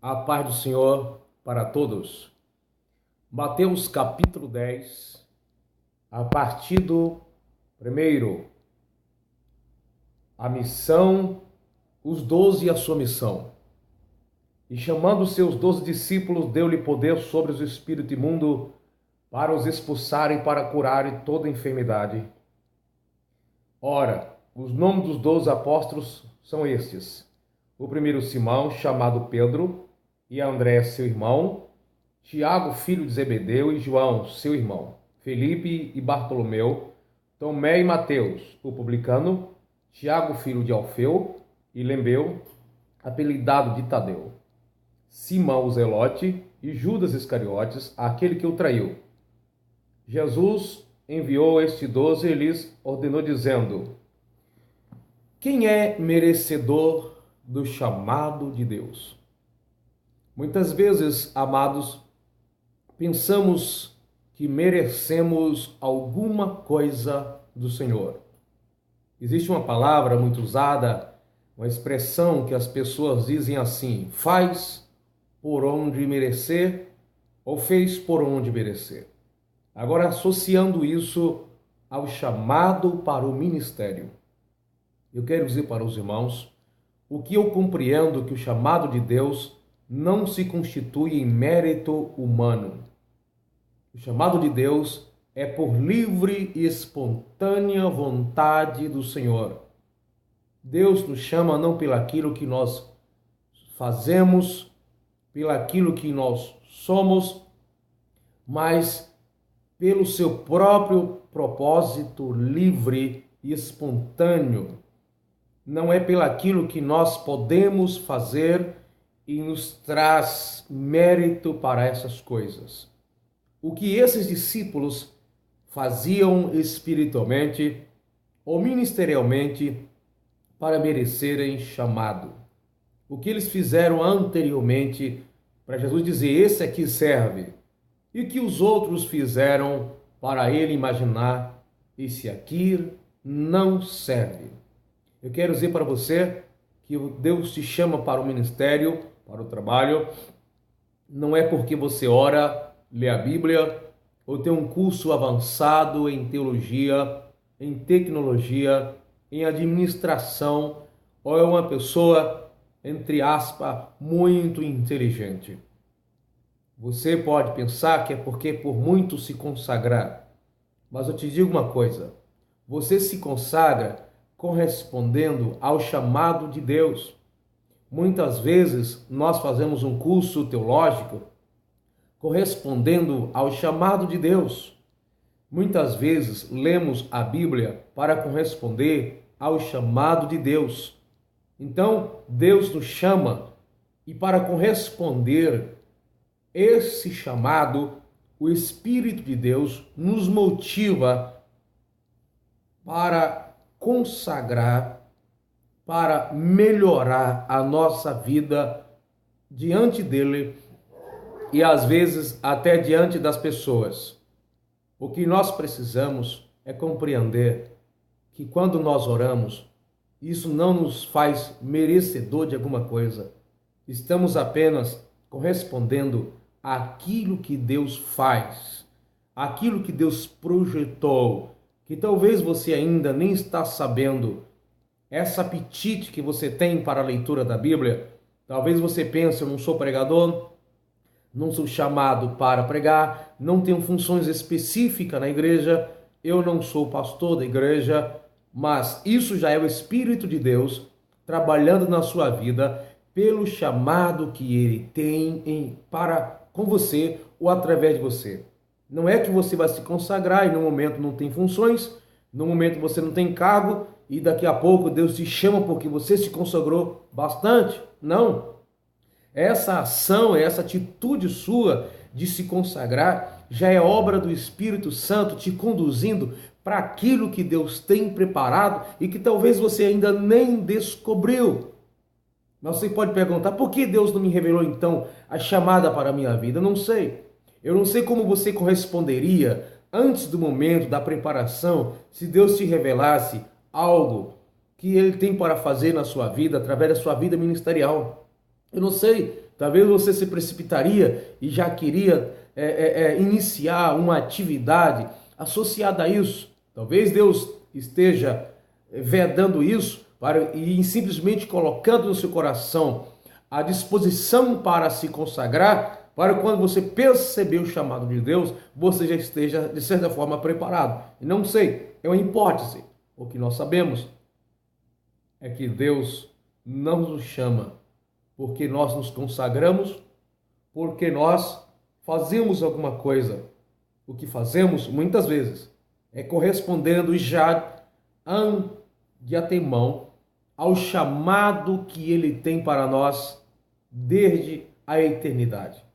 A paz do Senhor para todos. Mateus capítulo 10, a partir do primeiro. A missão, os 12 e a sua missão. E chamando os seus 12 discípulos, deu-lhe poder sobre os espíritos imundos para os expulsarem e para curarem toda enfermidade. Ora, os nomes dos 12 apóstolos são estes. O primeiro Simão, chamado Pedro, e André, seu irmão, Tiago, filho de Zebedeu, e João, seu irmão, Felipe e Bartolomeu, Tomé e Mateus, o publicano, Tiago, filho de Alfeu, e Lembeu, apelidado de Tadeu, Simão o Zelote e Judas Iscariotes, aquele que o traiu. Jesus enviou estes 12 e lhes ordenou, dizendo: quem é merecedor do chamado de Deus? Muitas vezes, amados, pensamos que merecemos alguma coisa do Senhor. Existe uma palavra muito usada, uma expressão que as pessoas dizem assim: faz por onde merecer ou fez por onde merecer. Agora, associando isso ao chamado para o ministério, eu quero dizer para os irmãos o que eu compreendo: que o chamado de Deus não se constitui em mérito humano. O chamado de Deus é por livre e espontânea vontade do Senhor. Deus nos chama não pelaquilo que nós fazemos, pelaquilo que nós somos, mas pelo seu próprio propósito livre e espontâneo. Não é pelaquilo que nós podemos fazer e nos traz mérito para essas coisas. O que esses discípulos faziam espiritualmente ou ministerialmente para merecerem chamado? O que eles fizeram anteriormente para Jesus dizer: esse aqui serve? E o que os outros fizeram para ele imaginar: esse aqui não serve? Eu quero dizer para você que Deus te chama para o ministério, para o trabalho, não é porque você ora, lê a Bíblia, ou tem um curso avançado em teologia, em tecnologia, em administração, ou é uma pessoa, entre aspas, muito inteligente. Você pode pensar que é porque por muito se consagrar, mas eu te digo uma coisa: você se consagra correspondendo ao chamado de Deus. Muitas vezes nós fazemos um curso teológico correspondendo ao chamado de Deus. Muitas vezes lemos a Bíblia para corresponder ao chamado de Deus. Então, Deus nos chama e para corresponder esse chamado, o Espírito de Deus nos motiva para consagrar, para melhorar a nossa vida diante dele e às vezes até diante das pessoas. O que nós precisamos é compreender que quando nós oramos, isso não nos faz merecedor de alguma coisa. Estamos apenas correspondendo àquilo que Deus faz, àquilo que Deus projetou, que talvez você ainda nem está sabendo. Esse apetite que você tem para a leitura da Bíblia, talvez você pense: eu não sou pregador, não sou chamado para pregar, não tenho funções específicas na igreja, eu não sou pastor da igreja, mas isso já é o Espírito de Deus trabalhando na sua vida pelo chamado que ele tem para com você ou através de você. Não é que você vai se consagrar e no momento não tem funções, no momento você não tem cargo e daqui a pouco Deus te chama porque você se consagrou bastante. Não. Essa ação, essa atitude sua de se consagrar já é obra do Espírito Santo te conduzindo para aquilo que Deus tem preparado e que talvez você ainda nem descobriu. Mas você pode perguntar: por que Deus não me revelou então a chamada para a minha vida? Eu não sei. Eu não sei como você corresponderia antes do momento da preparação se Deus te revelasse algo que Ele tem para fazer na sua vida, através da sua vida ministerial. Eu não sei, Talvez você se precipitaria e já queria iniciar uma atividade associada a isso. Talvez Deus esteja vedando isso e simplesmente colocando no seu coração a disposição para se consagrar, para quando você perceber o chamado de Deus, você já esteja, de certa forma, preparado. E não sei, é uma hipótese. O que nós sabemos é que Deus não nos chama porque nós nos consagramos, porque nós fazemos alguma coisa. O que fazemos, muitas vezes, é correspondendo já de antemão ao chamado que Ele tem para nós desde a eternidade.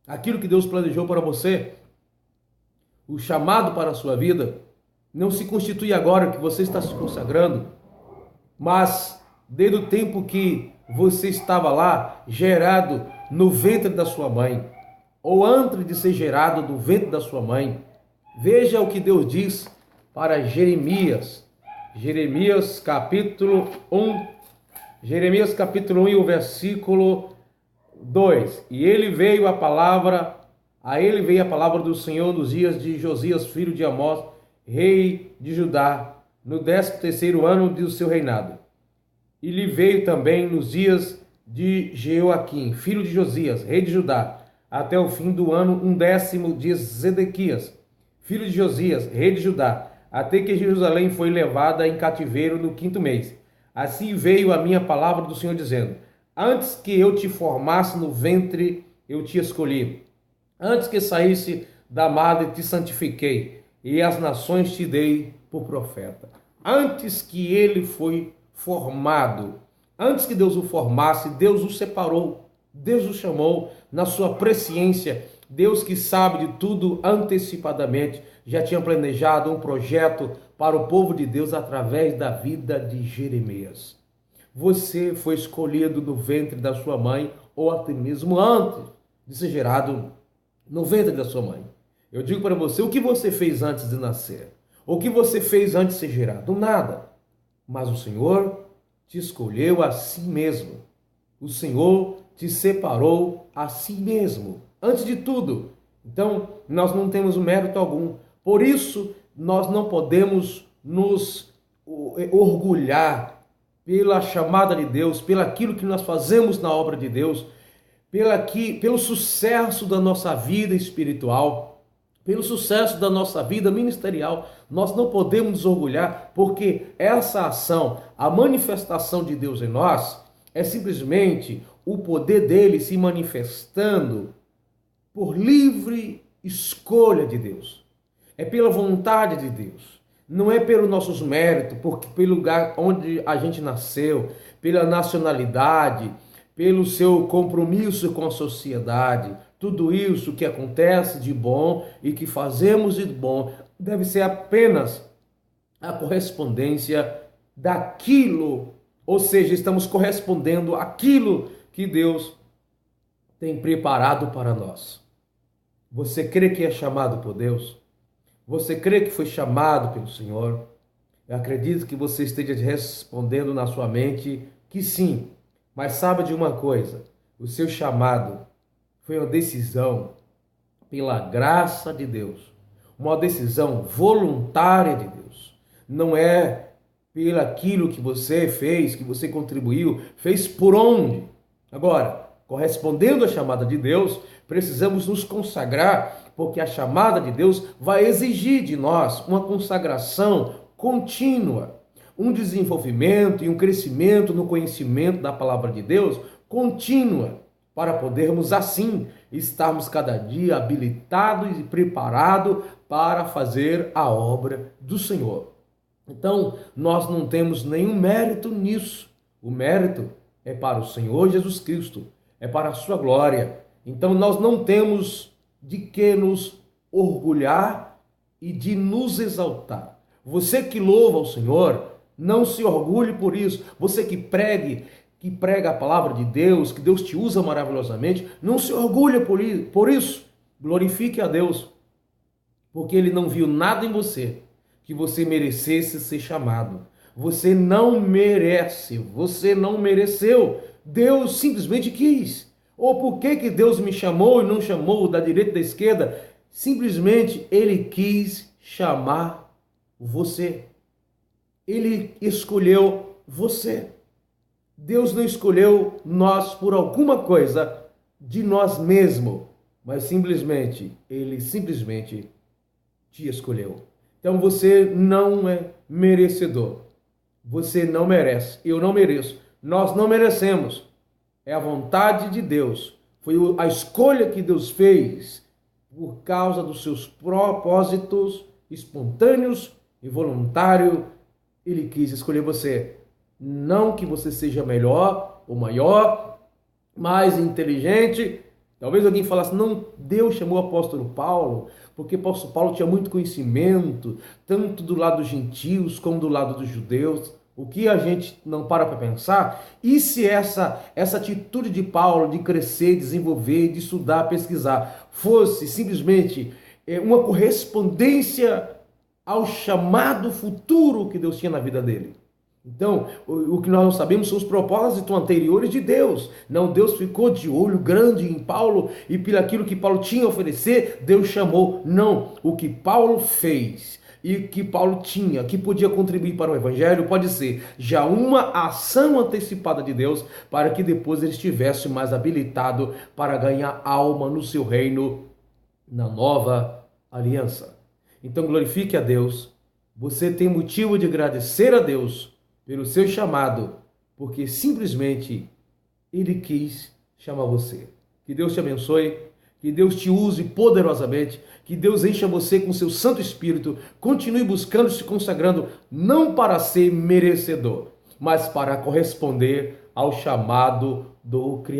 Aquilo que Deus planejou para você, o chamado para a sua vida, não se constitui agora que você está se consagrando, mas desde o tempo que você estava lá, gerado no ventre da sua mãe, ou antes de ser gerado no ventre da sua mãe. Veja o que Deus diz para Jeremias. Jeremias capítulo 1 e o versículo 2. E a ele veio a palavra do Senhor nos dias de Josias, filho de Amós, rei de Judá, no 13º ano do seu reinado. E lhe veio também nos dias de Jeoaquim, filho de Josias, rei de Judá, até o fim do ano 10º de Zedequias, filho de Josias, rei de Judá, até que Jerusalém foi levada em cativeiro no 5º mês. Assim veio a minha palavra do Senhor dizendo: antes que eu te formasse no ventre, eu te escolhi. Antes que saísse da madre, te santifiquei, e as nações te dei por profeta. Antes que ele foi formado, antes que Deus o formasse, Deus o separou, Deus o chamou na sua presciência. Deus, que sabe de tudo antecipadamente, já tinha planejado um projeto para o povo de Deus através da vida de Jeremias. Você foi escolhido no ventre da sua mãe, ou até mesmo antes de ser gerado no ventre da sua mãe. Eu digo para você, o que você fez antes de nascer? O que você fez antes de ser gerado? Nada. Mas o Senhor te escolheu a si mesmo. O Senhor te separou a si mesmo, antes de tudo. Então, nós não temos mérito algum. Por isso, nós não podemos nos orgulhar pela chamada de Deus, pelo aquilo que nós fazemos na obra de Deus, pelo sucesso da nossa vida espiritual, pelo sucesso da nossa vida ministerial. Nós não podemos nos orgulhar, porque essa ação, a manifestação de Deus em nós, é simplesmente o poder dele se manifestando por livre escolha de Deus. É pela vontade de Deus. Não é pelos nossos méritos, porque pelo lugar onde a gente nasceu, pela nacionalidade, pelo seu compromisso com a sociedade. Tudo isso que acontece de bom e que fazemos de bom deve ser apenas a correspondência daquilo, ou seja, estamos correspondendo àquilo que Deus tem preparado para nós. Você crê que é chamado por Deus? Você crê que foi chamado pelo Senhor? Eu acredito que você esteja respondendo na sua mente que sim, mas sabe de uma coisa: o seu chamado foi uma decisão pela graça de Deus, uma decisão voluntária de Deus. Não é pelo aquilo que você fez, que você contribuiu, fez por onde. Agora, correspondendo à chamada de Deus, precisamos nos consagrar, porque a chamada de Deus vai exigir de nós uma consagração contínua, um desenvolvimento e um crescimento no conhecimento da palavra de Deus contínua, para podermos assim estarmos cada dia habilitados e preparados para fazer a obra do Senhor. Então, nós não temos nenhum mérito nisso. O mérito é para o Senhor Jesus Cristo, é para a sua glória. Então, nós não temos de que nos orgulhar e de nos exaltar. Você que louva ao Senhor, não se orgulhe por isso. Você que prega a palavra de Deus, que Deus te usa maravilhosamente, não se orgulhe por isso. Glorifique a Deus, porque Ele não viu nada em você que você merecesse ser chamado. Você não merece, você não mereceu. Deus simplesmente quis. Ou por que Deus me chamou e não chamou da direita e da esquerda? Simplesmente Ele quis chamar você. Ele escolheu você. Deus não escolheu nós por alguma coisa de nós mesmos, mas Ele simplesmente te escolheu. Então você não é merecedor. Você não merece. Eu não mereço. Nós não merecemos. É a vontade de Deus. Foi a escolha que Deus fez por causa dos seus propósitos espontâneos e voluntários. Ele quis escolher você. Não que você seja melhor ou maior, mais inteligente. Talvez alguém falasse, não, Deus chamou o apóstolo Paulo, porque o apóstolo Paulo tinha muito conhecimento, tanto do lado dos gentios como do lado dos judeus. O que a gente não para pensar? E se essa atitude de Paulo de crescer, desenvolver, de estudar, pesquisar, fosse simplesmente uma correspondência ao chamado futuro que Deus tinha na vida dele? Então, o que nós não sabemos são os propósitos anteriores de Deus. Não, Deus ficou de olho grande em Paulo e pelo aquilo que Paulo tinha a oferecer, Deus chamou. Não, o que Paulo fez e que Paulo tinha, que podia contribuir para o evangelho, pode ser já uma ação antecipada de Deus para que depois ele estivesse mais habilitado para ganhar alma no seu reino, na nova aliança. Então glorifique a Deus. Você tem motivo de agradecer a Deus pelo seu chamado, porque simplesmente Ele quis chamar você. Que Deus te abençoe, que Deus te use poderosamente, que Deus encha você com seu Santo Espírito, continue buscando, se consagrando, não para ser merecedor, mas para corresponder ao chamado do Criador.